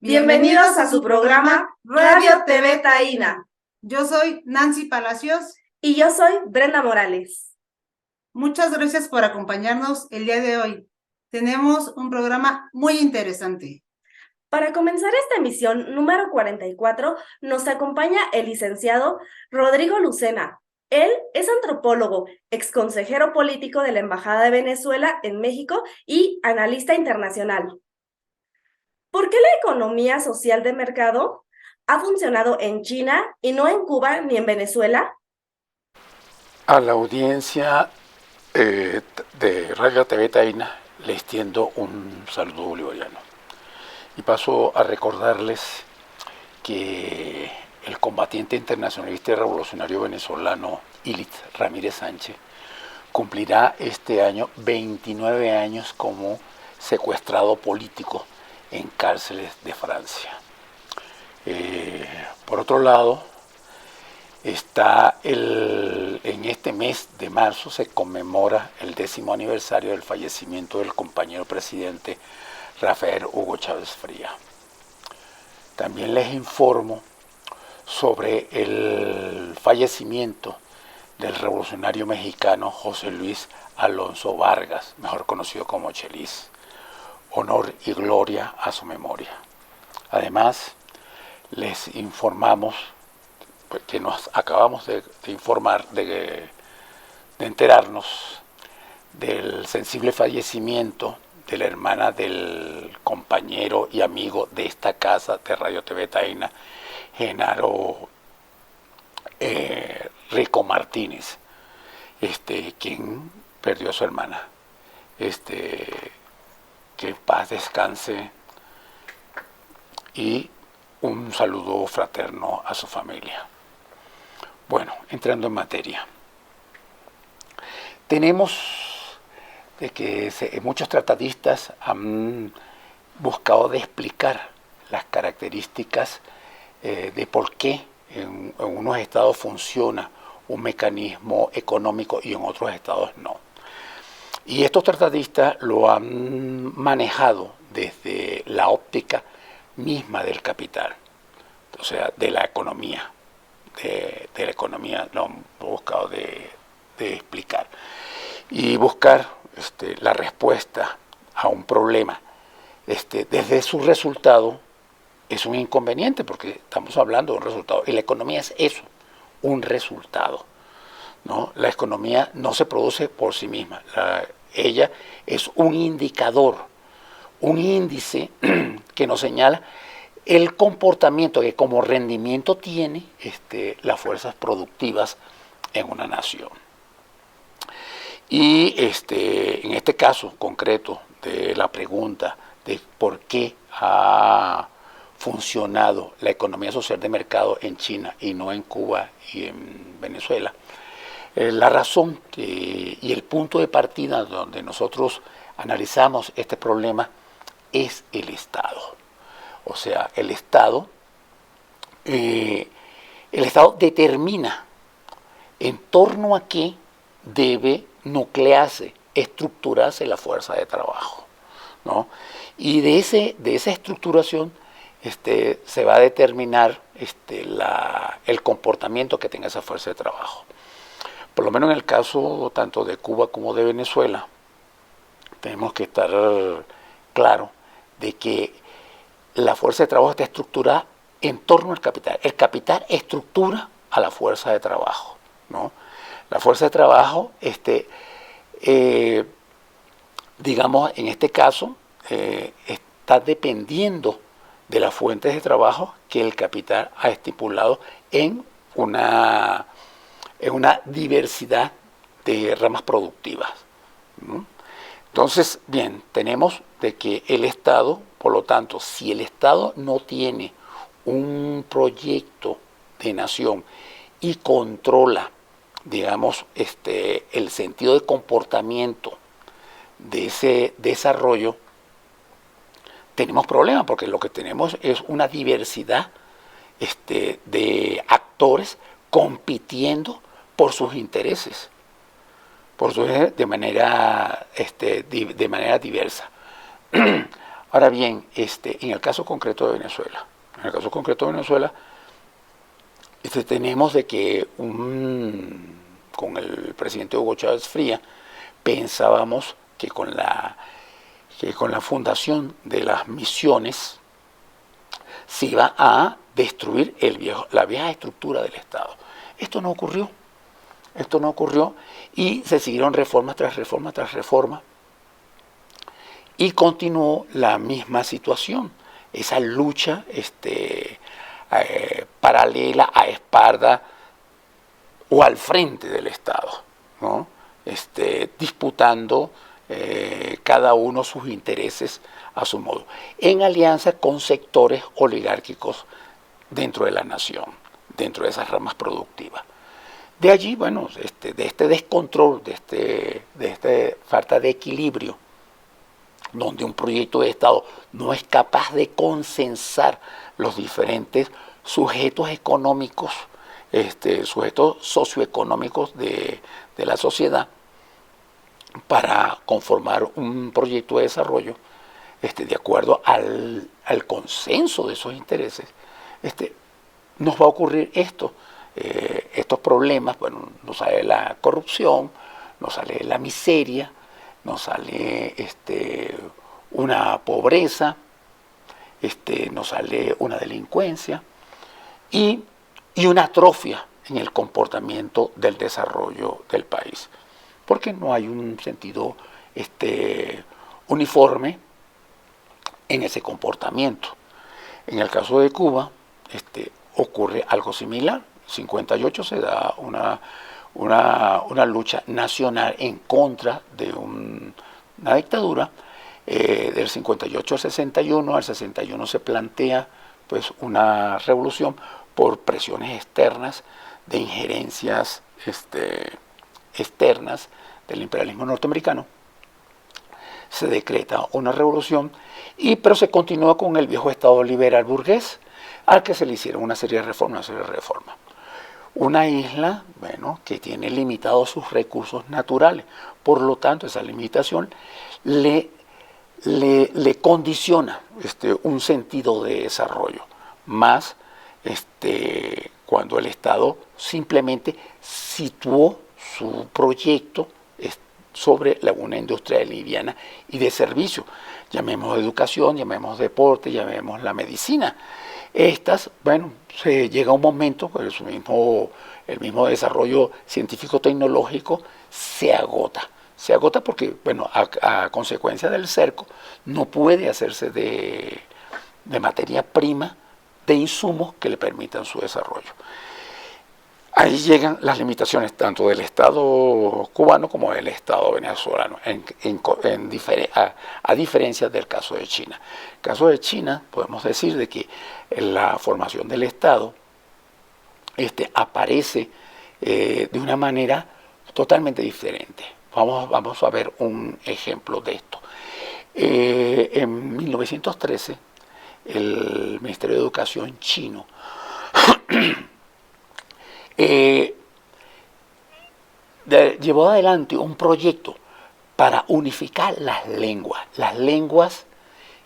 Bienvenidos a su programa Radio TV Taína. Yo soy Nancy Palacios. Y yo soy Brenda Morales. Muchas gracias por acompañarnos el día de hoy. Tenemos un programa muy interesante. Para comenzar esta emisión número 44, nos acompaña el licenciado Rodrigo Lucena. Él es antropólogo, exconsejero político de la Embajada de Venezuela en México y analista internacional. ¿Por qué la economía social de mercado ha funcionado en China y no en Cuba ni en Venezuela? A la audiencia de Radio TV Taína le extiendo un saludo bolivariano y paso a recordarles que el combatiente internacionalista y revolucionario venezolano Ilit Ramírez Sánchez cumplirá este año 29 años como secuestrado político en cárceles de Francia. Por otro lado, en este mes de marzo se conmemora el 10º aniversario del fallecimiento del compañero presidente Rafael Hugo Chávez Fría. También les informo sobre el fallecimiento del revolucionario mexicano José Luis Alonso Vargas, mejor conocido como Chelis. Honor y gloria a su memoria. Además, les informamos que nos acabamos de enterarnos del sensible fallecimiento de la hermana del compañero y amigo de esta casa de Radio TV Taína, Genaro Rico Martínez, quien perdió a su hermana. Que en paz descanse y un saludo fraterno a su familia. Bueno, entrando en materia. Tenemos de que muchos tratadistas han buscado de explicar las características de por qué en unos estados funciona un mecanismo económico y en otros estados no. Y estos tratadistas lo han manejado desde la óptica misma del capital, o sea, de la economía, de la economía lo han buscado de explicar y buscar la respuesta a un problema. Desde su resultado es un inconveniente porque estamos hablando de un resultado y la economía es eso, un resultado, ¿no? La economía no se produce por sí misma, ella es un indicador, un índice que nos señala el comportamiento que como rendimiento tiene las fuerzas productivas en una nación. Y en este caso concreto de la pregunta de por qué ha funcionado la economía social de mercado en China y no en Cuba y en Venezuela, la razón y el punto de partida donde nosotros analizamos este problema es el Estado. O sea, el Estado determina en torno a qué debe nuclearse, estructurarse la fuerza de trabajo, ¿no? Y de esa estructuración se va a determinar el comportamiento que tenga esa fuerza de trabajo. Por lo menos en el caso tanto de Cuba como de Venezuela, tenemos que estar claro de que la fuerza de trabajo está estructurada en torno al capital. El capital estructura a la fuerza de trabajo, ¿no? La fuerza de trabajo, digamos, en este caso, está dependiendo de las fuentes de trabajo que el capital ha estipulado en una diversidad de ramas productivas, ¿no? Entonces, bien, tenemos de que el Estado, por lo tanto, si el Estado no tiene un proyecto de nación y controla, digamos, el sentido de comportamiento de ese desarrollo, tenemos problemas porque lo que tenemos es una diversidad de actores compitiendo por sus intereses, de manera diversa. Ahora bien, en el caso concreto de Venezuela, tenemos de que con el presidente Hugo Chávez Fría pensábamos que con la fundación de las misiones se iba a destruir la vieja estructura del Estado. Esto no ocurrió. Y se siguieron reformas tras reforma tras reforma y continuó la misma situación, esa lucha paralela a espalda o al frente del Estado, ¿no? Disputando cada uno sus intereses a su modo, en alianza con sectores oligárquicos dentro de la nación, dentro de esas ramas productivas. De allí, bueno, de este descontrol, de esta falta de equilibrio, donde un proyecto de Estado no es capaz de consensar los diferentes sujetos económicos, sujetos socioeconómicos de la sociedad, para conformar un proyecto de desarrollo de acuerdo al consenso de esos intereses, nos va a ocurrir estos problemas. Bueno, nos sale la corrupción, nos sale la miseria, nos sale una pobreza, nos sale una delincuencia y una atrofia en el comportamiento del desarrollo del país, porque no hay un sentido uniforme en ese comportamiento. En el caso de Cuba, ocurre algo similar. En 58 se da una lucha nacional en contra de una dictadura. Del 58 al 61, al 61 se plantea pues una revolución por presiones externas, de injerencias externas del imperialismo norteamericano. Se decreta una revolución, pero se continúa con el viejo Estado liberal burgués, al que se le hicieron una serie de reformas. Una isla, bueno, que tiene limitados sus recursos naturales, por lo tanto esa limitación le condiciona un sentido de desarrollo, más cuando el Estado simplemente situó su proyecto sobre una industria liviana y de servicio, llamemos educación, llamemos deporte, llamemos la medicina. Bueno, se llega un momento, pues el mismo desarrollo científico-tecnológico se agota porque, bueno, a consecuencia del cerco, no puede hacerse de materia prima, de insumos que le permitan su desarrollo. Ahí llegan las limitaciones tanto del Estado cubano como del Estado venezolano, a diferencia del caso de China. En el caso de China, podemos decir de que la formación del Estado aparece de una manera totalmente diferente. Vamos a ver un ejemplo de esto. En 1913, el Ministerio de Educación chino llevó adelante un proyecto para unificar las lenguas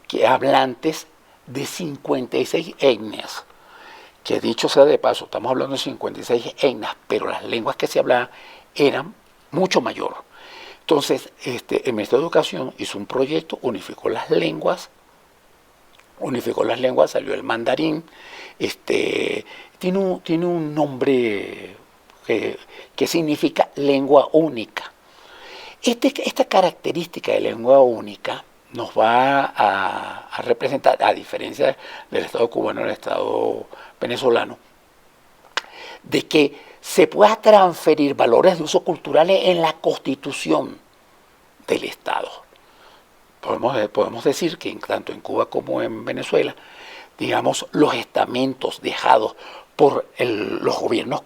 que hablantes de 56 etnias, que dicho sea de paso, estamos hablando de 56 etnias, pero las lenguas que se hablaban eran mucho mayor. Entonces, el Ministerio de Educación hizo un proyecto, unificó las lenguas, salió el mandarín, tiene un nombre que significa lengua única. Esta característica de lengua única nos va a representar, a diferencia del Estado cubano y del Estado venezolano, de que se pueda transferir valores de uso culturales en la constitución del Estado. Podemos decir que tanto en Cuba como en Venezuela, digamos, los estamentos dejados por el gobierno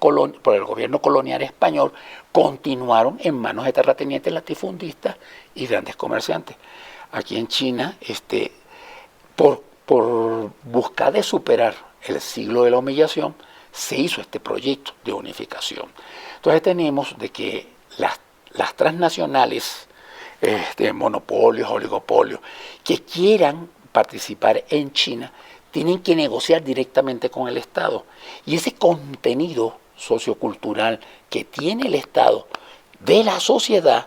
colonial español continuaron en manos de terratenientes, latifundistas y grandes comerciantes. Aquí en China, por buscar de superar el siglo de la humillación, se hizo este proyecto de unificación. Entonces tenemos de que las transnacionales, monopolios, oligopolios, que quieran participar en China, tienen que negociar directamente con el Estado. Y ese contenido sociocultural que tiene el Estado de la sociedad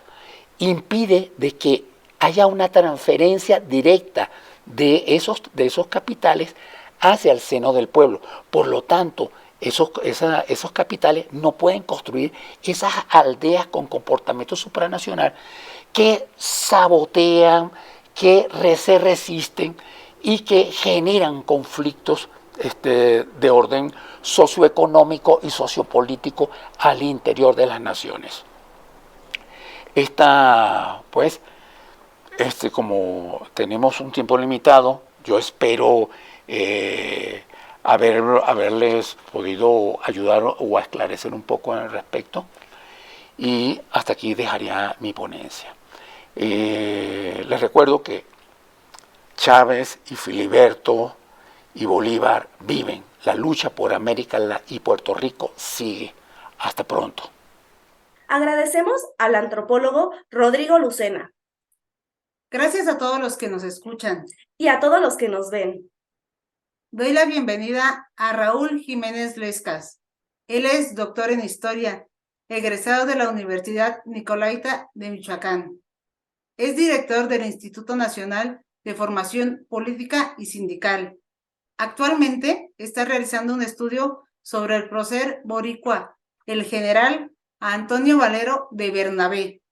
impide de que haya una transferencia directa de esos capitales hacia el seno del pueblo. Por lo tanto, esos capitales no pueden construir esas aldeas con comportamiento supranacional que sabotean, que se resisten y que generan conflictos de orden socioeconómico y sociopolítico al interior de las naciones. Pues, como tenemos un tiempo limitado, yo espero haberles podido ayudar o esclarecer un poco al respecto, y hasta aquí dejaría mi ponencia. Les recuerdo que Chávez y Filiberto y Bolívar viven, la lucha por América y Puerto Rico sigue. Hasta pronto. Agradecemos al antropólogo Rodrigo Lucena. Gracias a todos los que nos escuchan. Y a todos los que nos ven. Doy la bienvenida a Raúl Jiménez Lescas. Él es doctor en Historia, egresado de la Universidad Nicolaita de Michoacán. Es director del Instituto Nacional de Formación Política y Sindical. Actualmente está realizando un estudio sobre el prócer boricua, el general Antonio Valero de Bernabé.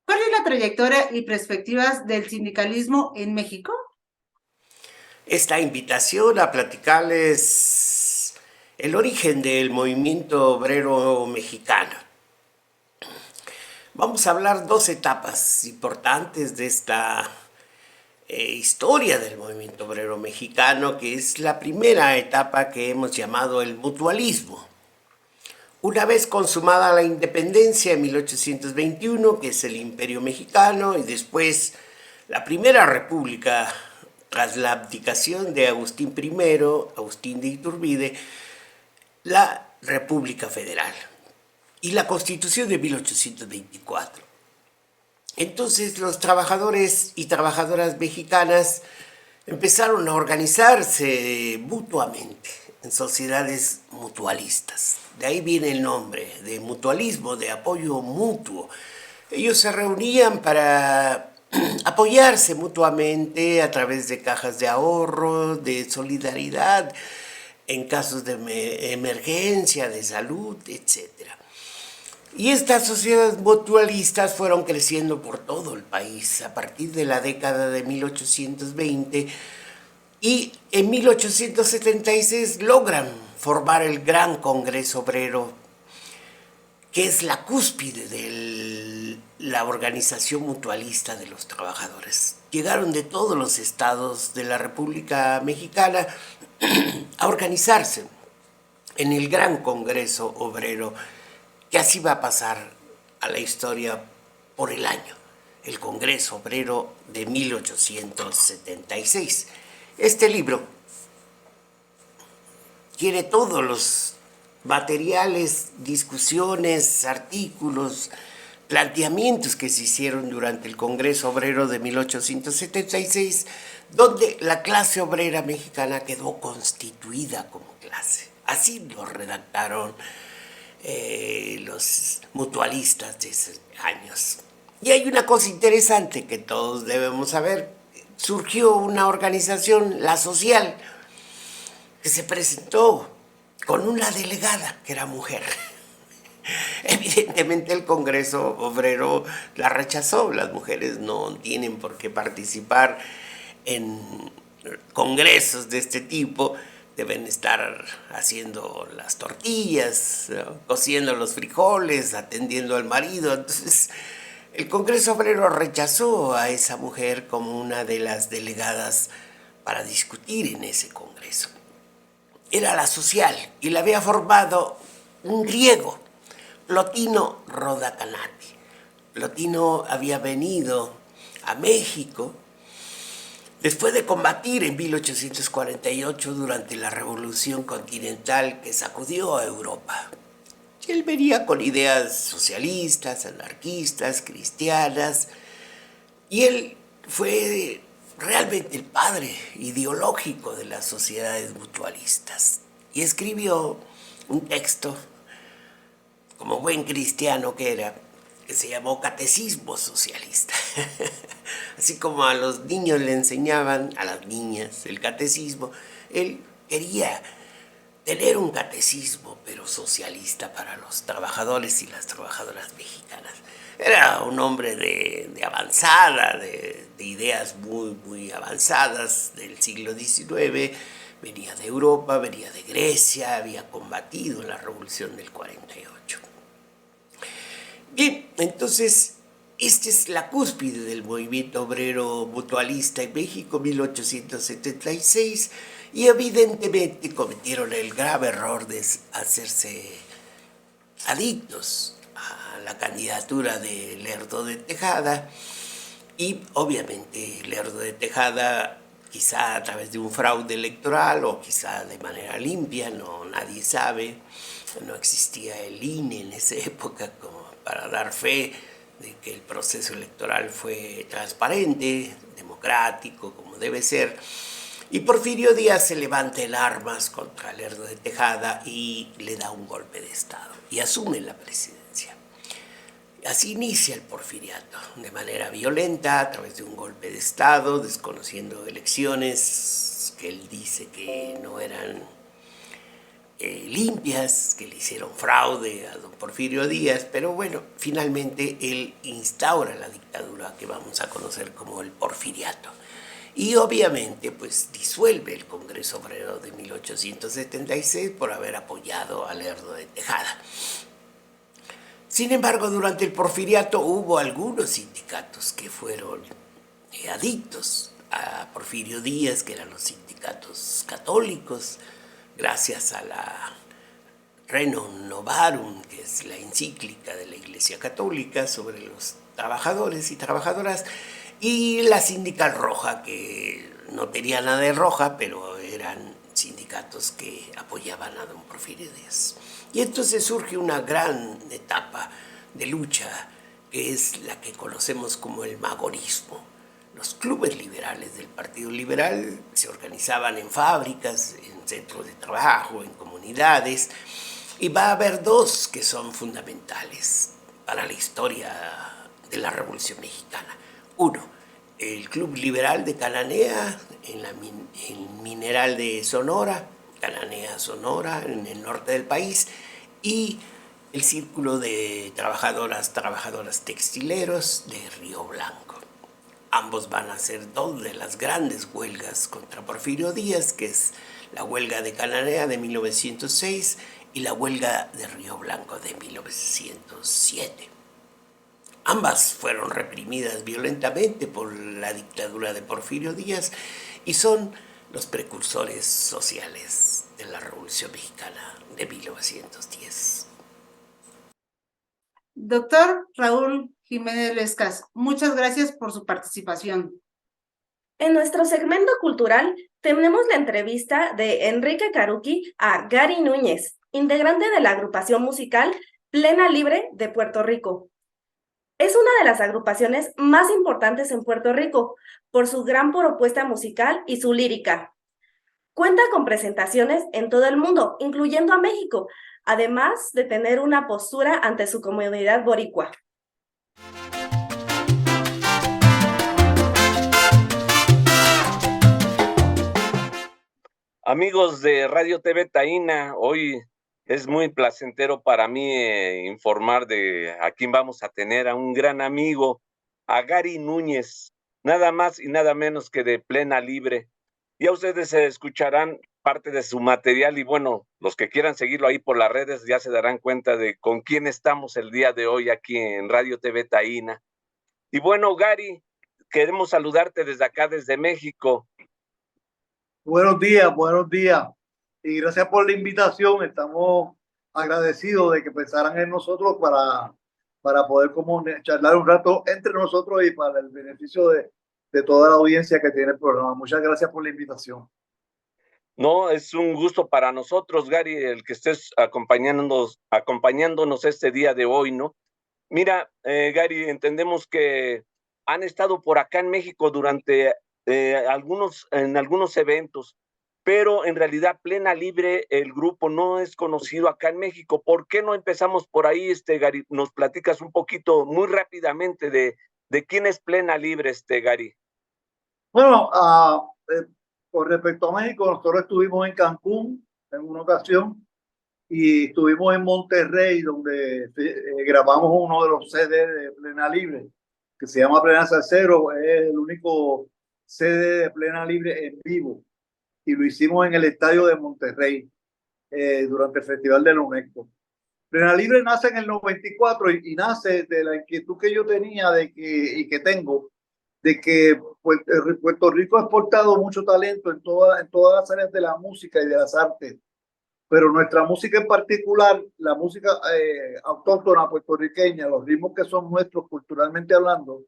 ¿Cuál es la trayectoria y perspectivas del sindicalismo en México? Esta invitación a platicarles el origen del movimiento obrero mexicano. Vamos a hablar dos etapas importantes de esta historia del movimiento obrero mexicano, que es la primera etapa que hemos llamado el mutualismo. Una vez consumada la independencia en 1821, que es el Imperio Mexicano, y después la Primera República, tras la abdicación de Agustín I, Agustín de Iturbide, la República Federal y la Constitución de 1824. Entonces los trabajadores y trabajadoras mexicanas empezaron a organizarse mutuamente en sociedades mutualistas. De ahí viene el nombre de mutualismo, de apoyo mutuo. Ellos se reunían para apoyarse mutuamente a través de cajas de ahorro, de solidaridad, en casos de emergencia, de salud, etc. Y estas sociedades mutualistas fueron creciendo por todo el país a partir de la década de 1820, y en 1876 logran formar el Gran Congreso Obrero, que es la cúspide de la organización mutualista de los trabajadores. Llegaron de todos los estados de la República Mexicana a organizarse en el Gran Congreso Obrero, que así va a pasar a la historia por el año, el Congreso Obrero de 1876. Este libro tiene todos los materiales, discusiones, artículos, planteamientos que se hicieron durante el Congreso Obrero de 1876, donde la clase obrera mexicana quedó constituida como clase. Así lo redactaron los mutualistas de esos años. Y hay una cosa interesante que todos debemos saber. Surgió una organización, la Social, que se presentó con una delegada que era mujer. Evidentemente el Congreso Obrero la rechazó. Las mujeres no tienen por qué participar en congresos de este tipo. Deben estar haciendo las tortillas, ¿no?, cociendo los frijoles, atendiendo al marido. Entonces, el Congreso Obrero rechazó a esa mujer como una de las delegadas para discutir en ese congreso. Era la Social y la había formado un griego, Plotino Rodacanati. Plotino había venido a México después de combatir en 1848 durante la Revolución Continental que sacudió a Europa. Él venía con ideas socialistas, anarquistas, cristianas, y él fue realmente el padre ideológico de las sociedades mutualistas. Y escribió un texto, como buen cristiano que era, que se llamó Catecismo Socialista. Así como a los niños le enseñaban, a las niñas, el catecismo, él quería tener un catecismo, pero socialista para los trabajadores y las trabajadoras mexicanas. Era un hombre de avanzada, de ideas muy avanzadas del siglo XIX, venía de Europa, venía de Grecia, había combatido la Revolución del 48. Bien, entonces, esta es la cúspide del movimiento obrero mutualista en México, 1876, y evidentemente cometieron el grave error de hacerse adictos a la candidatura de Lerdo de Tejada, y obviamente Lerdo de Tejada, quizá a través de un fraude electoral o quizá de manera limpia, nadie sabe, no existía el INE en esa época como para dar fe de que el proceso electoral fue transparente, democrático, como debe ser. Y Porfirio Díaz se levanta en armas contra Lerdo de Tejada y le da un golpe de Estado y asume la presidencia. Así inicia el porfiriato, de manera violenta, a través de un golpe de Estado, desconociendo elecciones que él dice que no eran limpias, que le hicieron fraude a don Porfirio Díaz, pero bueno, finalmente él instaura la dictadura que vamos a conocer como el porfiriato. Y obviamente pues disuelve el Congreso Obrero de 1876 por haber apoyado a Lerdo de Tejada. Sin embargo, durante el porfiriato hubo algunos sindicatos que fueron adictos a Porfirio Díaz, que eran los sindicatos católicos, gracias a la Rerum Novarum, que es la encíclica de la Iglesia Católica sobre los trabajadores y trabajadoras, y la Sindical Roja, que no tenía nada de roja, pero eran sindicatos que apoyaban a don Porfirio Díaz. Y entonces surge una gran etapa de lucha, que es la que conocemos como el magonismo. Los clubes liberales del Partido Liberal se organizaban en fábricas, en centros de trabajo, en comunidades, y va a haber dos que son fundamentales para la historia de la Revolución Mexicana. Uno, el Club Liberal de Cananea, en el Mineral de Sonora, Cananea, Sonora, en el norte del país, y el Círculo de trabajadores textileros de Río Blanco. Ambos van a ser dos de las grandes huelgas contra Porfirio Díaz, que es la huelga de Cananea de 1906 y la huelga de Río Blanco de 1907. Ambas fueron reprimidas violentamente por la dictadura de Porfirio Díaz y son los precursores sociales de la Revolución Mexicana de 1910. Doctor Raúl Jiménez Lescas, muchas gracias por su participación. En nuestro segmento cultural tenemos la entrevista de Enrique Caruqui a Gary Núñez, integrante de la agrupación musical Plena Libre de Puerto Rico. Es una de las agrupaciones más importantes en Puerto Rico por su gran propuesta musical y su lírica. Cuenta con presentaciones en todo el mundo, incluyendo a México, además de tener una postura ante su comunidad boricua. Amigos de Radio TV Taína, hoy es muy placentero para mí informar de a quién vamos a tener, a un gran amigo, a Gary Núñez, nada más y nada menos que de Plena Libre. Ya ustedes escucharán parte de su material y bueno, los que quieran seguirlo ahí por las redes ya se darán cuenta de con quién estamos el día de hoy aquí en Radio TV Taína. Y bueno, Gary, queremos saludarte desde acá, desde México. Buenos días. Y gracias por la invitación. Estamos agradecidos de que pensaran en nosotros para poder charlar un rato entre nosotros y para el beneficio de toda la audiencia que tiene el programa. Muchas gracias por la invitación. No, es un gusto para nosotros, Gary, el que estés acompañándonos este día de hoy, ¿no? Mira, Gary, entendemos que han estado por acá en México durante en algunos eventos, pero en realidad Plena Libre, el grupo no es conocido acá en México. ¿Por qué no empezamos por ahí, Gary? Nos platicas un poquito, muy rápidamente, de quién es Plena Libre, Gary. Bueno, con respecto a México, nosotros estuvimos en Cancún en una ocasión y estuvimos en Monterrey, donde grabamos uno de los CD de Plena Libre, que se llama Plena Salsero. Es el único CD de Plena Libre en vivo y lo hicimos en el estadio de Monterrey durante el Festival de la UNESCO. Plena Libre nace en el 94 y nace de la inquietud que yo tenía y que tengo de que Puerto Rico ha exportado mucho talento en todas las áreas de la música y de las artes, pero nuestra música en particular, la música autóctona puertorriqueña, los ritmos que son nuestros culturalmente hablando,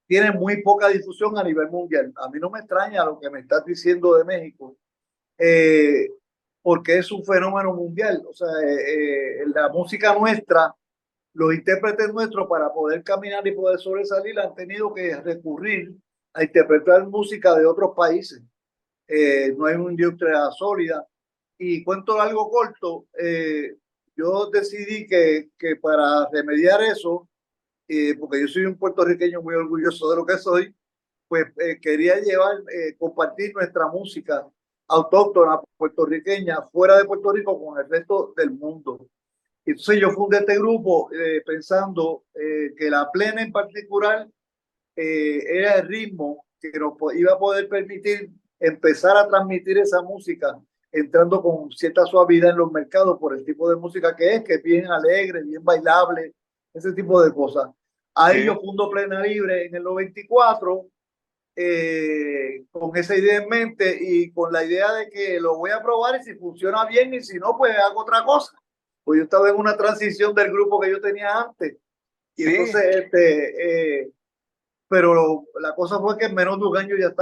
tienen muy poca difusión a nivel mundial. A mí no me extraña lo que me estás diciendo de México, eh, porque es un fenómeno mundial. O sea, la música nuestra, los intérpretes nuestros, para poder caminar y poder sobresalir, han tenido que recurrir a interpretar música de otros países. No hay una industria sólida. Y cuento algo corto, yo decidí que para remediar eso, porque yo soy un puertorriqueño muy orgulloso de lo que soy, pues quería compartir nuestra música autóctona puertorriqueña fuera de Puerto Rico con el resto del mundo. Entonces yo fundé este grupo pensando que la plena en particular era el ritmo que nos iba a poder permitir empezar a transmitir esa música entrando con cierta suavidad en los mercados por el tipo de música que es bien alegre, bien bailable, ese tipo de cosas. Ahí yo fundo Plena Libre en el 94 con esa idea en mente y con la idea de que lo voy a probar y si funciona bien y si no, pues hago otra cosa. Pues yo estaba en una transición del grupo que yo tenía antes. Y entonces, pero la cosa fue que en menos de un año ya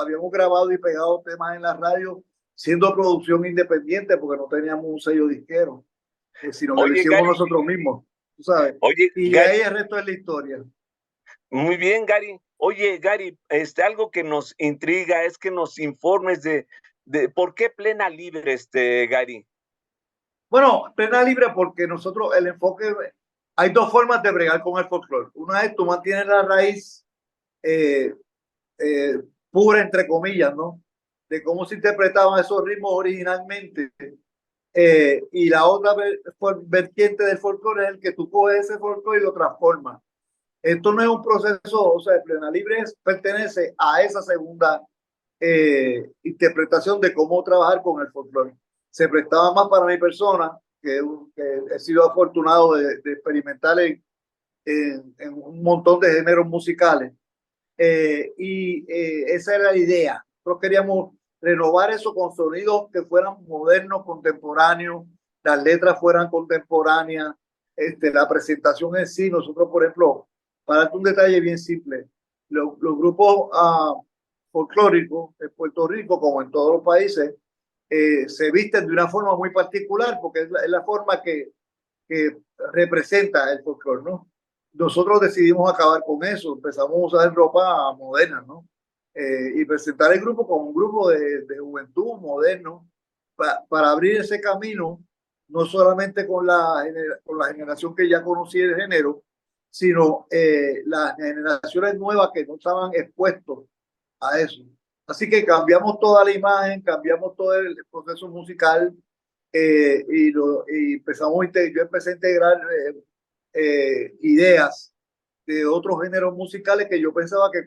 habíamos grabado y pegado temas en la radio, siendo producción independiente, porque no teníamos un sello disquero, sino que lo hicimos nosotros mismos, tú sabes. Y Gary, ahí el resto de la historia. Muy bien, Gary. Oye, Gary, algo que nos intriga es que nos informes de por qué Plena Libre, Gary. Bueno, Plena Libre porque nosotros el enfoque, hay dos formas de bregar con el folclore. Una es tú mantienes la raíz pura, entre comillas, ¿no? De cómo se interpretaban esos ritmos originalmente. Y la otra vertiente del folclore es el que tú coges ese folclore y lo transformas. Esto no es un proceso, o sea, Plena Libre pertenece a esa segunda interpretación de cómo trabajar con el folclore. Se prestaba más para mi persona, que he sido afortunado de experimentar en un montón de géneros musicales. Esa era la idea. Nosotros queríamos renovar eso con sonidos que fueran modernos, contemporáneos, las letras fueran contemporáneas, la presentación en sí. Nosotros, por ejemplo, para darte un detalle bien simple, los grupos folclóricos en Puerto Rico, como en todos los países, se visten de una forma muy particular, porque es la forma que representa el folclore, ¿no? Nosotros decidimos acabar con eso, empezamos a usar ropa moderna, ¿no? Y presentar el grupo como un grupo de juventud moderno para abrir ese camino, no solamente con la generación que ya conocía el género, sino las generaciones nuevas que no estaban expuestos a eso. Así que cambiamos toda la imagen, cambiamos todo el proceso musical y empezamos, yo empecé a integrar ideas de otros géneros musicales que yo pensaba que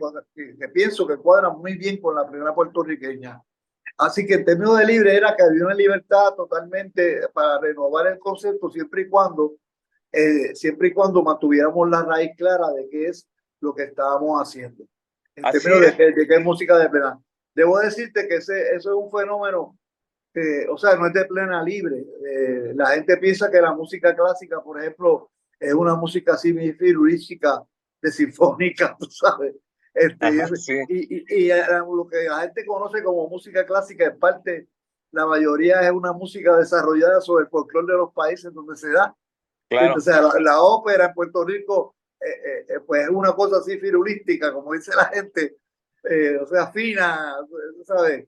pienso que cuadran muy bien con la plena puertorriqueña. Así que en términos de libre era que había una libertad totalmente para renovar el concepto siempre y cuando mantuviéramos la raíz clara de qué es lo que estábamos haciendo. En términos de qué es música de plena. Debo decirte que eso es un fenómeno o sea, no es de Plena Libre. La gente piensa que la música clásica, por ejemplo, es una música así muy filúrgica, de sinfónica, tú sabes. Y lo que la gente conoce como música clásica, en parte, la mayoría es una música desarrollada sobre el folclore de los países donde se da. Claro. Entonces, la ópera en Puerto Rico, pues es una cosa así firulística, como dice la gente, o sea, fina, ¿sabes?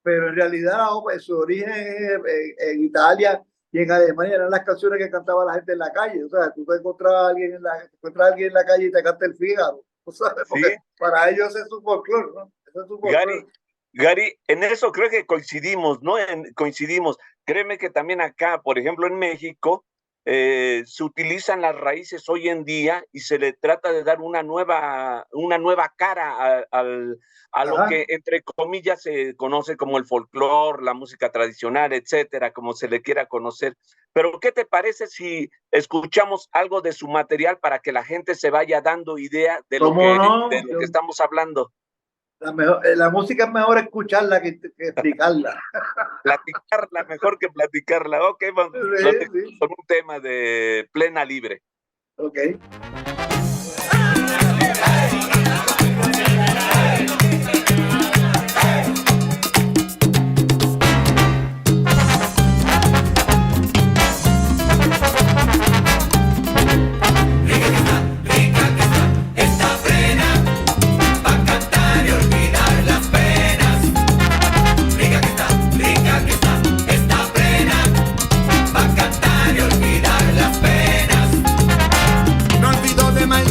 Pero en realidad su origen es en Italia y en Alemania eran las canciones que cantaba la gente en la calle. O sea, tú te encuentras a alguien encuentras a alguien en la calle y te canta el Fígaro. O sea, porque Sí, para ellos es su folclore, ¿no? Ese es su folclore. Gary, en eso creo que coincidimos, ¿no? Coincidimos. Créeme que también acá, por ejemplo, en México, se utilizan las raíces hoy en día y se le trata de dar una nueva cara a lo Ajá. que, entre comillas, se conoce como el folclore, la música tradicional, etcétera, como se le quiera conocer. Pero, ¿qué te parece si escuchamos algo de su material para que la gente se vaya dando idea de lo ¿Cómo de no? lo que estamos hablando? La música es mejor escucharla que explicarla. Platicarla mejor que platicarla. Ok, vamos, lo Sí, dejo sí. con un tema de Plena Libre. Ok. No olvido de mañana.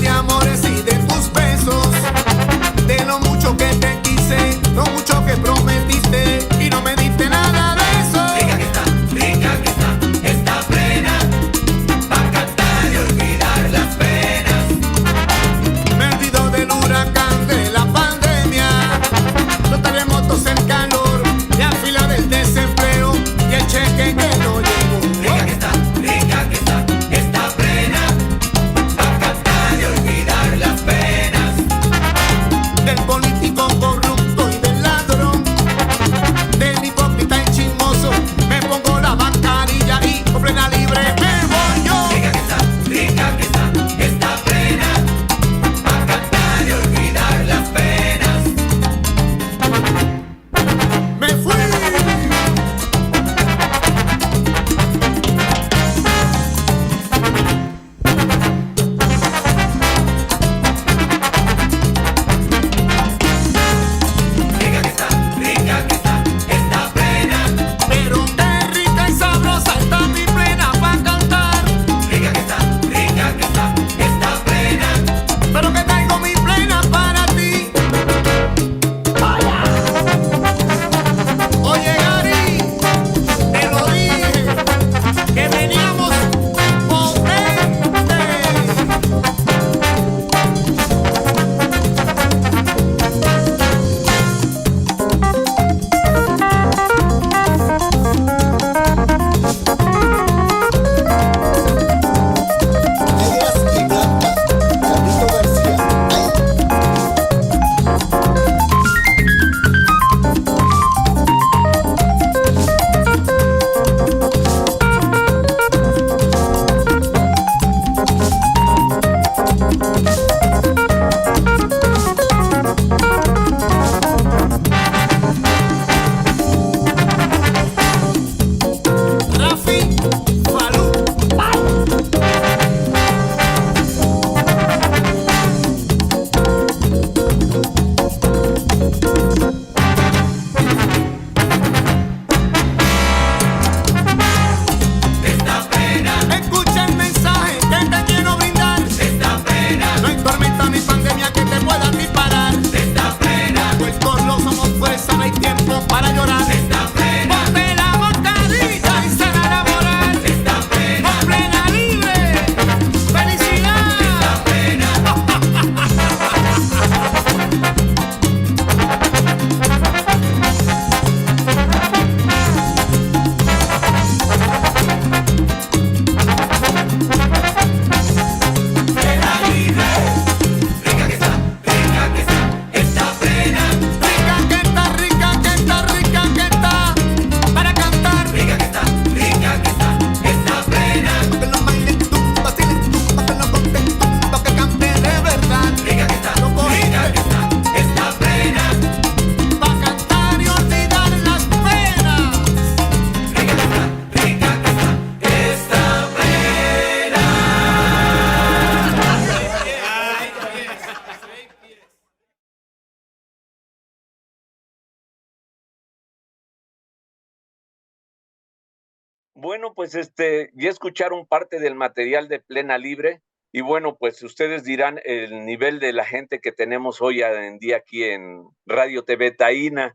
Bueno, pues ya escucharon parte del material de Plena Libre y bueno, pues ustedes dirán el nivel de la gente que tenemos hoy en día aquí en Radio TV Taína.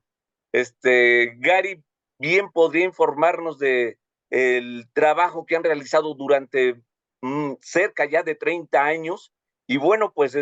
Gary bien podría informarnos de el trabajo que han realizado durante cerca ya de 30 años y bueno, pues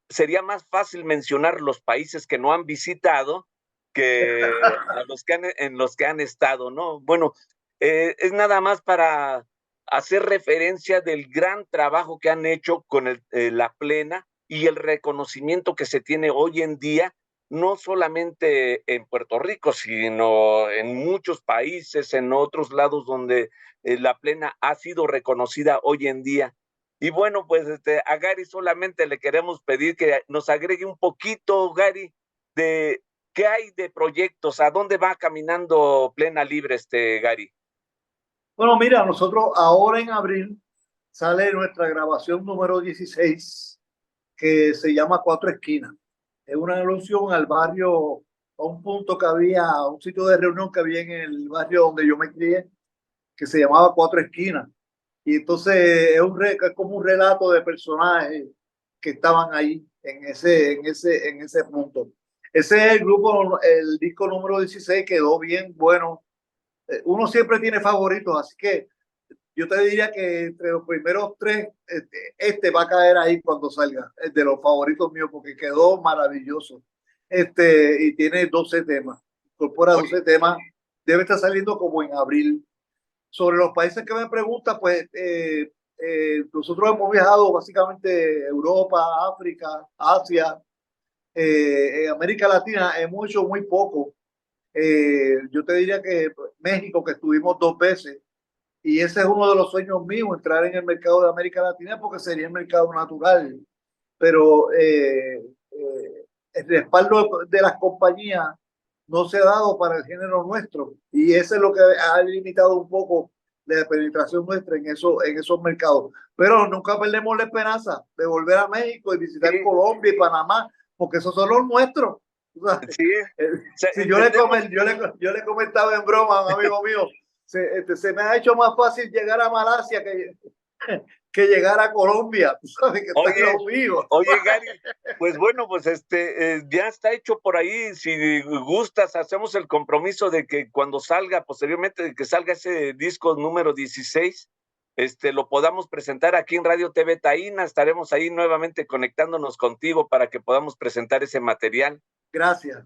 sería más fácil mencionar los países que no han visitado que a los que en los que han estado, ¿no? Bueno, es nada más para hacer referencia del gran trabajo que han hecho con la Plena y el reconocimiento que se tiene hoy en día, no solamente en Puerto Rico, sino en muchos países, en otros lados donde la Plena ha sido reconocida hoy en día. Y bueno, pues a Gary solamente le queremos pedir que nos agregue un poquito, Gary, de qué hay de proyectos, a dónde va caminando Plena Libre, Gary. Bueno, mira, nosotros ahora en abril sale nuestra grabación número 16, que se llama Cuatro Esquinas. Es una alusión al barrio, a un punto que había, a un sitio de reunión que había en el barrio donde yo me crié, que se llamaba Cuatro Esquinas. Y entonces es como un relato de personajes que estaban ahí en ese punto. Ese es el grupo, el disco número 16, quedó bien bueno. Uno siempre tiene favoritos, así que yo te diría que entre los primeros tres, va a caer ahí cuando salga, de los favoritos míos, porque quedó maravilloso. Y tiene 12 temas, incorpora 12 temas, debe estar saliendo como en abril. Sobre los países que me pregunta, pues nosotros hemos viajado básicamente Europa, África, Asia, América Latina, hemos hecho muy poco. Yo te diría que México, que estuvimos 2 veces, y ese es uno de los sueños míos, entrar en el mercado de América Latina, porque sería el mercado natural. Pero el respaldo de las compañías no se ha dado para el género nuestro, y eso es lo que ha limitado un poco la penetración nuestra en esos mercados. Pero nunca perdemos la esperanza de volver a México y visitar Colombia y Panamá, porque esos son los nuestros. O sea, si yo le comentaba en broma a un amigo mío, se me ha hecho más fácil llegar a Malasia que llegar a Colombia. Tú sabes que está conmigo. Oye, Gary, pues bueno, pues ya está hecho por ahí. Si gustas, hacemos el compromiso de que cuando salga, posteriormente de que salga ese disco número 16, lo podamos presentar aquí en Radio TV Taína. Estaremos ahí nuevamente conectándonos contigo para que podamos presentar ese material. Gracias.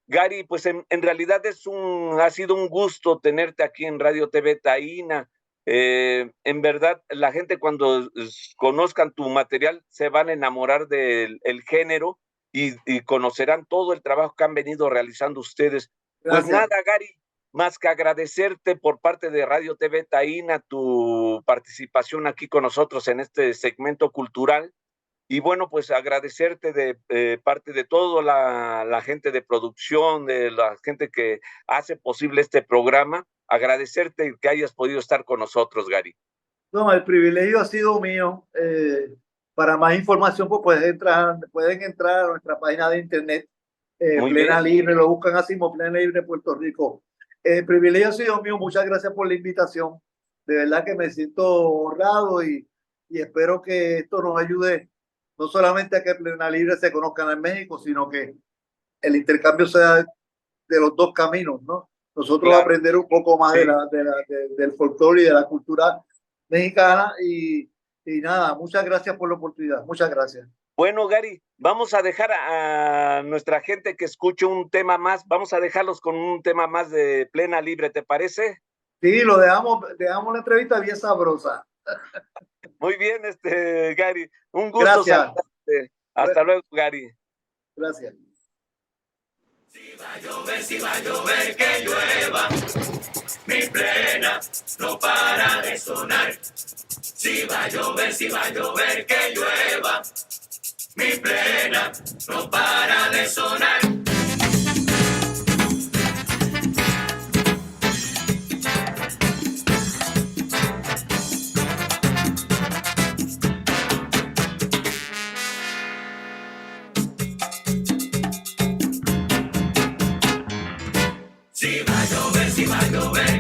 Gary, pues en realidad ha sido un gusto tenerte aquí en Radio TV Taína. En verdad, la gente cuando conozcan tu material se van a enamorar del género y conocerán todo el trabajo que han venido realizando ustedes. Gracias. Pues nada, Gary, más que agradecerte por parte de Radio TV Taína tu participación aquí con nosotros en este segmento cultural. Y bueno, pues agradecerte de parte de toda la gente de producción, de la gente que hace posible este programa, agradecerte que hayas podido estar con nosotros, Gary. No, el privilegio ha sido mío. Para más información, pues pueden entrar a nuestra página de internet, Plena Libre, lo buscan así como Plena Libre Puerto Rico. El privilegio ha sido mío, muchas gracias por la invitación. De verdad que me siento honrado y espero que esto nos ayude no solamente a que Plena Libre se conozcan en México, sino que el intercambio sea de los dos caminos, ¿no? Nosotros aprender un poco más del folclore y de la cultura mexicana y nada, muchas gracias por la oportunidad, muchas gracias. Bueno, Gary, vamos a dejar a nuestra gente que escuche un tema más, vamos a dejarlos con un tema más de Plena Libre, ¿te parece? Sí, lo dejamos la entrevista bien sabrosa. Muy bien, Gary, un gusto. Gracias. Hasta luego, Gary. Gracias. Si va a llover, que llueva, mi plena no para de sonar. Si va a llover, que llueva, mi plena no para de sonar. Si va a llover,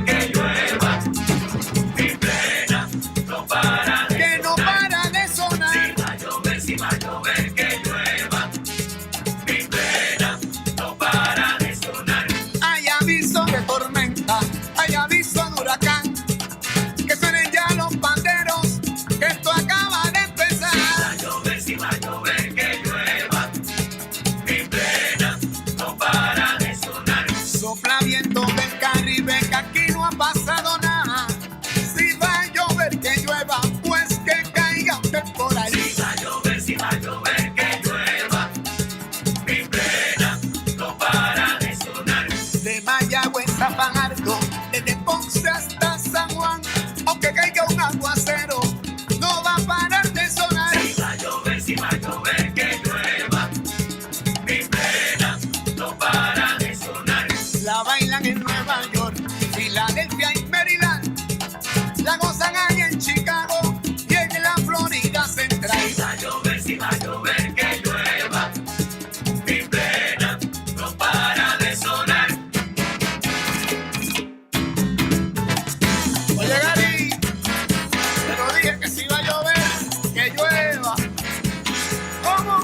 Fajardo, desde Ponce hasta San Juan, aunque caiga un aguacero, no va a parar de sonar. Si va a llover, que llueva. Mi plena no para de sonar. La bailan en Nueva York, Filadelfia y Maryland, la gozan allá en Chicago y en la Florida Central. Si va a llover, que llueva. Mi plena no para de sonar. Oye, Gary, te lo dije que si va a llover, que llueva. ¿Cómo?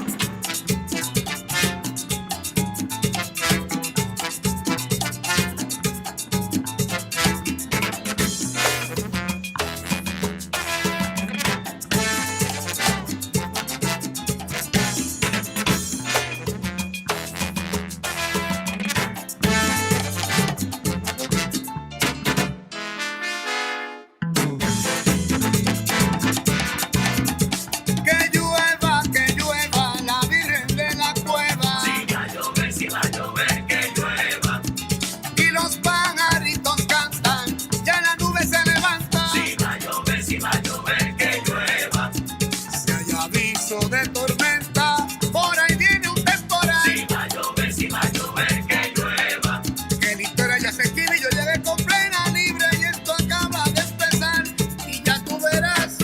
Que llueva, la Virgen de la Cueva. Si va a llover, que llueva. Y los pajaritos cantan, ya la nube se levanta. Si va a llover, que llueva. Si hay aviso de tormenta, por ahí viene un temporal. Si va a llover, que llueva. Que la historia ya se escribe y yo llegué con plena libre y esto acaba de empezar. Y ya tú verás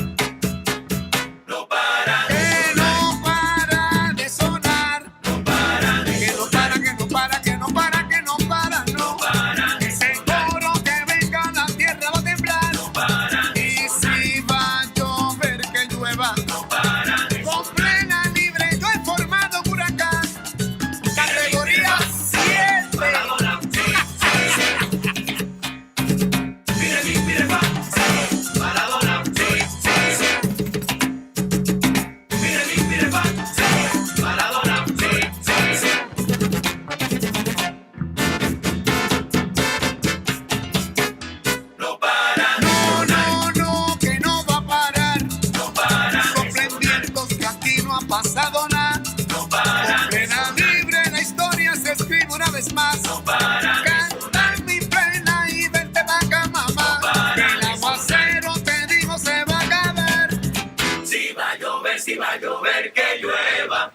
No para, que no para de sonar. no para de Que no para, que no para, que no para, que no para, no. para de Seguro que venga la tierra va a temblar. para de Y si va a llover, que llueva. para de Con plena libre yo he formado un huracán. Categoría 7. Maradona, sí. Mire, va. Maradona, sí. Mire, va. Maradona, sí. No para, No, que no va a parar. no para, Soplen vientos que aquí no ha pasado nada. no para, Con plena libre la historia se escribe una vez más. no para. Canta mi plena y vente pa' acá, mamá. Que el aguacero te digo se va a acabar. Si va a llover, que llueva.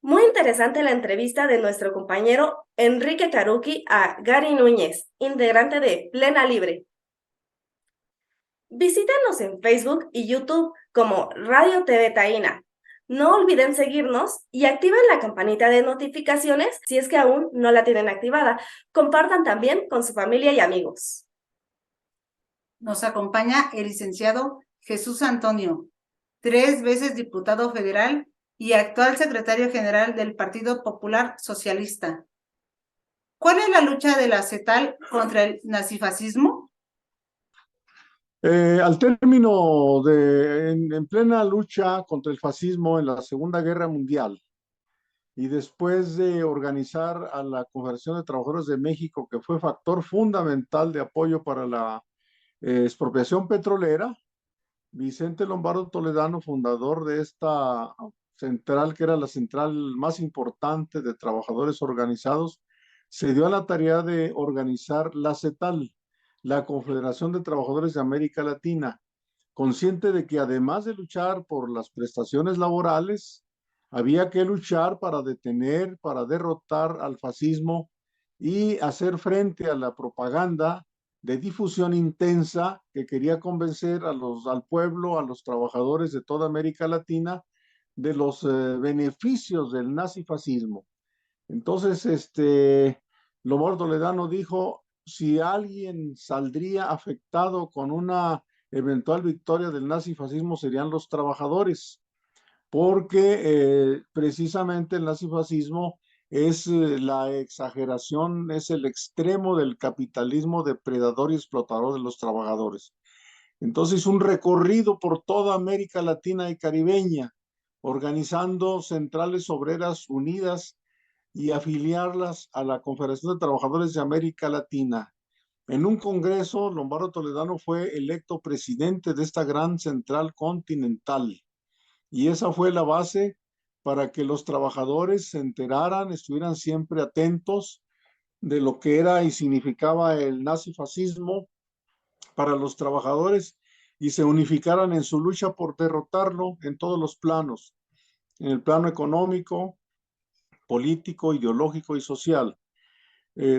Muy interesante la entrevista de nuestro compañero Enrique Caruqui a Gary Núñez, integrante de Plena Libre. Visítenos en Facebook y YouTube como Radio TV Taína. No olviden seguirnos y activen la campanita de notificaciones si es que aún no la tienen activada. Compartan también con su familia y amigos. Nos acompaña el licenciado Jesús Antonio, 3 veces diputado federal y actual secretario general del Partido Popular Socialista. ¿Cuál es la lucha de la CETAL contra el nazifascismo? Al término en plena lucha contra el fascismo en la Segunda Guerra Mundial y después de organizar a la Confederación de Trabajadores de México, que fue factor fundamental de apoyo para la expropiación petrolera, Vicente Lombardo Toledano, fundador de esta central, que era la central más importante de trabajadores organizados, se dio a la tarea de organizar la CETAL, la Confederación de Trabajadores de América Latina, consciente de que además de luchar por las prestaciones laborales, había que luchar para detener, para derrotar al fascismo y hacer frente a la propaganda de difusión intensa que quería convencer al pueblo, a los trabajadores de toda América Latina, de los beneficios del nazifascismo. Entonces, Lombardo Toledano dijo: si alguien saldría afectado con una eventual victoria del nazifascismo, serían los trabajadores, porque precisamente el nazifascismo es la exageración, es el extremo del capitalismo depredador y explotador de los trabajadores. Entonces, un recorrido por toda América Latina y caribeña, organizando centrales obreras unidas y afiliarlas a la Confederación de Trabajadores de América Latina. En un congreso, Lombardo Toledano fue electo presidente de esta gran central continental. y esa fue la base para que los trabajadores se enteraran, estuvieran siempre atentos de lo que era y significaba el nazifascismo para los trabajadores y se unificaran en su lucha por derrotarlo en todos los planos, en el plano económico, político, ideológico y social,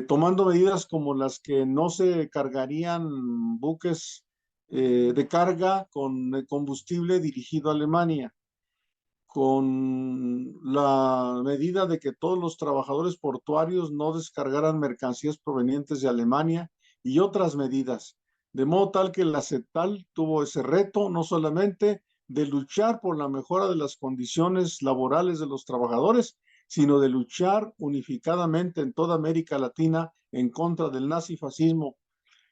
tomando medidas como las que no se cargarían buques de carga con combustible dirigido a Alemania, con la medida de que todos los trabajadores portuarios no descargaran mercancías provenientes de Alemania y otras medidas, de modo tal que la CETAL tuvo ese reto no solamente de luchar por la mejora de las condiciones laborales de los trabajadores, sino de luchar unificadamente en toda América Latina en contra del nazifascismo,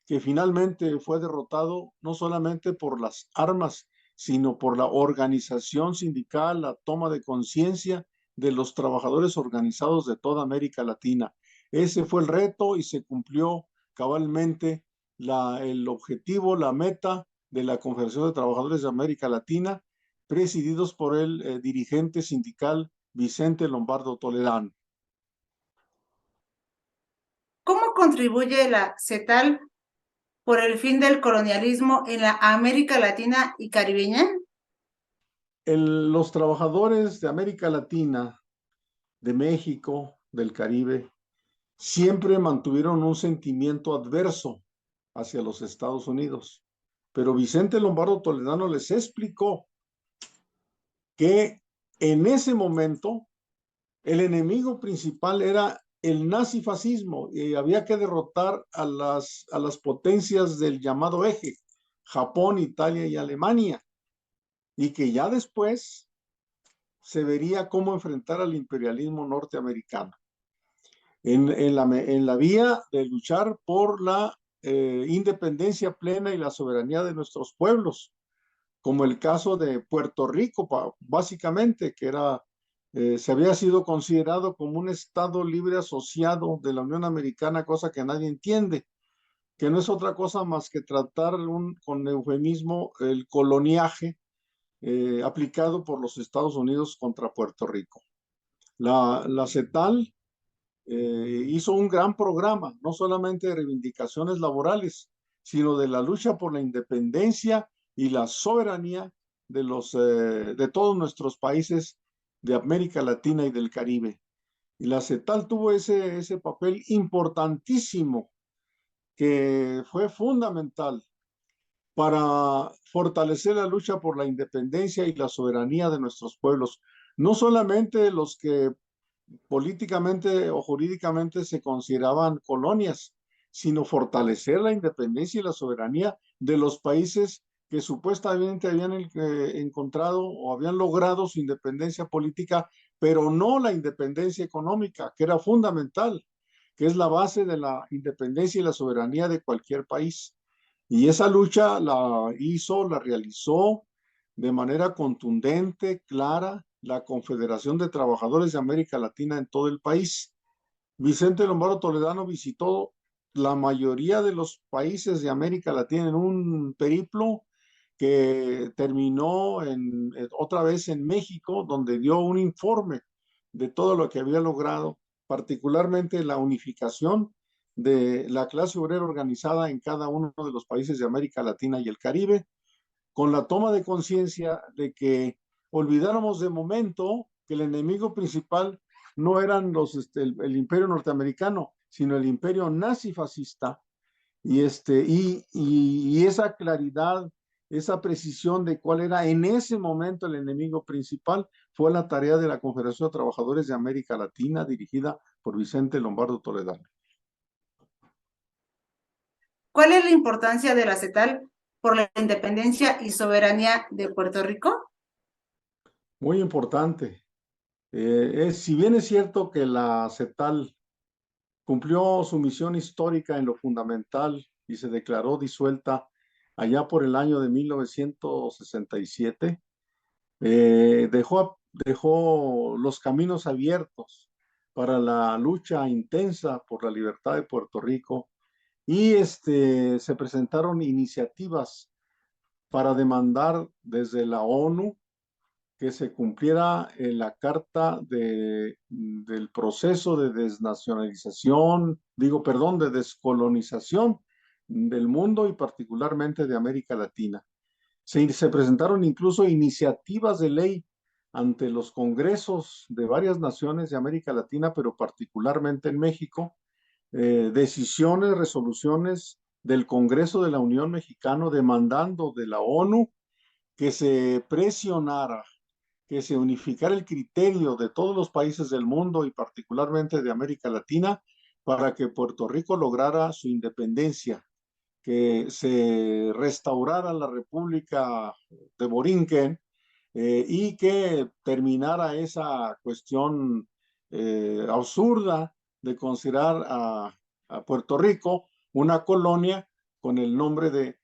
que finalmente fue derrotado no solamente por las armas, sino por la organización sindical, la toma de conciencia de los trabajadores organizados de toda América Latina. Ese fue el reto y se cumplió cabalmente el objetivo, la meta de la Confederación de Trabajadores de América Latina, presididos por el dirigente sindical Vicente Lombardo Toledano. ¿Cómo contribuye la CETAL por el fin del colonialismo en la América Latina y Caribeña? Los trabajadores de América Latina, de México, del Caribe, siempre mantuvieron un sentimiento adverso hacia los Estados Unidos. Pero Vicente Lombardo Toledano les explicó que en ese momento el enemigo principal era el nazifascismo y había que derrotar a las potencias del llamado eje, Japón, Italia y Alemania, y que ya después se vería cómo enfrentar al imperialismo norteamericano en la vía de luchar por la independencia plena y la soberanía de nuestros pueblos, como el caso de Puerto Rico, básicamente, que se había sido considerado como un Estado libre asociado de la Unión Americana, cosa que nadie entiende, que no es otra cosa más que tratar con eufemismo el coloniaje aplicado por los Estados Unidos contra Puerto Rico. La CETAL hizo un gran programa, no solamente de reivindicaciones laborales, sino de la lucha por la independencia y la soberanía de todos nuestros países de América Latina y del Caribe. Y la CETAL tuvo ese papel importantísimo que fue fundamental para fortalecer la lucha por la independencia y la soberanía de nuestros pueblos, no solamente los que políticamente o jurídicamente se consideraban colonias, sino fortalecer la independencia y la soberanía de los países que supuestamente habían encontrado o habían logrado su independencia política, pero no la independencia económica, que era fundamental, que es la base de la independencia y la soberanía de cualquier país. Y esa lucha la realizó de manera contundente, clara, la Confederación de Trabajadores de América Latina en todo el país. Vicente Lombardo Toledano visitó la mayoría de los países de América Latina en un periplo que terminó otra vez en México, donde dio un informe de todo lo que había logrado, particularmente la unificación de la clase obrera organizada en cada uno de los países de América Latina y el Caribe, con la toma de conciencia de que olvidáramos de momento que el enemigo principal no eran el imperio norteamericano, sino el imperio nazifascista, y esa claridad, esa precisión de cuál era en ese momento el enemigo principal, fue la tarea de la Confederación de Trabajadores de América Latina, dirigida por Vicente Lombardo Toledano. ¿Cuál es la importancia de la CETAL por la independencia y soberanía de Puerto Rico? Muy importante. Si bien es cierto que la CETAL cumplió su misión histórica en lo fundamental y se declaró disuelta allá por el año de 1967, dejó los caminos abiertos para la lucha intensa por la libertad de Puerto Rico y se presentaron iniciativas para demandar desde la ONU que se cumpliera la carta del proceso de desnacionalización, de descolonización del mundo y particularmente de América Latina. Se presentaron incluso iniciativas de ley ante los congresos de varias naciones de América Latina, pero particularmente en México, decisiones, resoluciones del Congreso de la Unión Mexicana demandando de la ONU que se presionara, que se unificara el criterio de todos los países del mundo y particularmente de América Latina para que Puerto Rico lograra su independencia, que se restaurara la República de Borinquen y que terminara esa cuestión absurda de considerar a Puerto Rico una colonia con el nombre de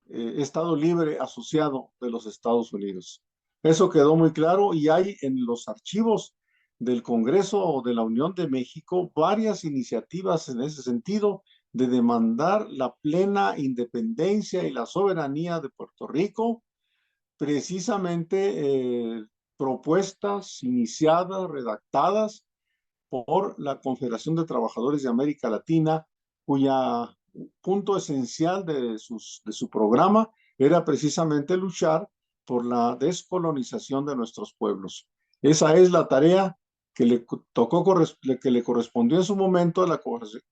Estado Libre Asociado de los Estados Unidos. Eso quedó muy claro y hay en los archivos del Congreso de la Unión de México varias iniciativas en ese sentido de demandar la plena independencia y la soberanía de Puerto Rico, precisamente propuestas iniciadas, redactadas por la Confederación de Trabajadores de América Latina, cuya punto esencial de su programa era precisamente luchar por la descolonización de nuestros pueblos. Esa es la tarea que le correspondió en su momento a la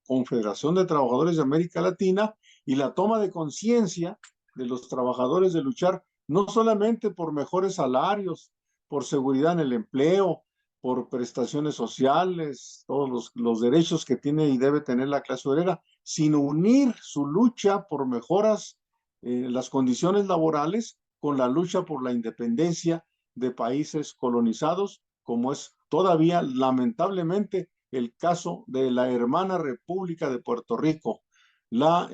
Confederación de Trabajadores de América Latina y la toma de conciencia de los trabajadores de luchar no solamente por mejores salarios, por seguridad en el empleo, por prestaciones sociales, todos los derechos que tiene y debe tener la clase obrera, sino unir su lucha por mejoras en las condiciones laborales con la lucha por la independencia de países colonizados, como es todavía lamentablemente el caso de la hermana República de Puerto Rico, la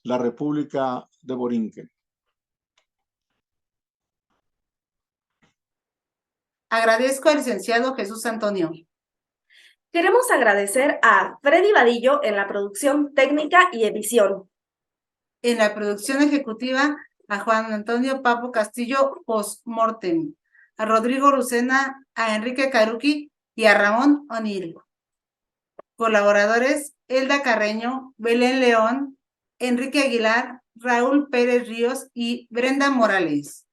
República de Borinquen. Agradezco al licenciado Jesús Antonio. Queremos agradecer a Freddy Vadillo en la producción técnica y edición. En la producción ejecutiva, a Juan Antonio Papo Castillo Postmortem, a Rodrigo Lucena, a Enrique Caruqui y a Ramón O'Neill. Colaboradores: Elda Carreño, Belén León, Enrique Aguilar, Raúl Pérez Ríos y Brenda Morales.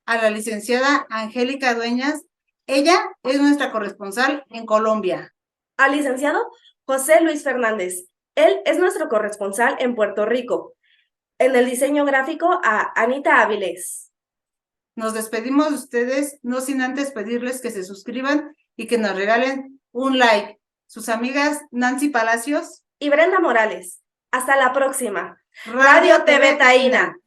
A la licenciada Angélica Dueñas, ella es nuestra corresponsal en Colombia. Al licenciado José Luis Fernández, él es nuestro corresponsal en Puerto Rico. En el diseño gráfico a Anita Áviles. Nos despedimos de ustedes, no sin antes pedirles que se suscriban y que nos regalen un like. Sus amigas Nancy Palacios y Brenda Morales. Hasta la próxima. Radio TV Taína.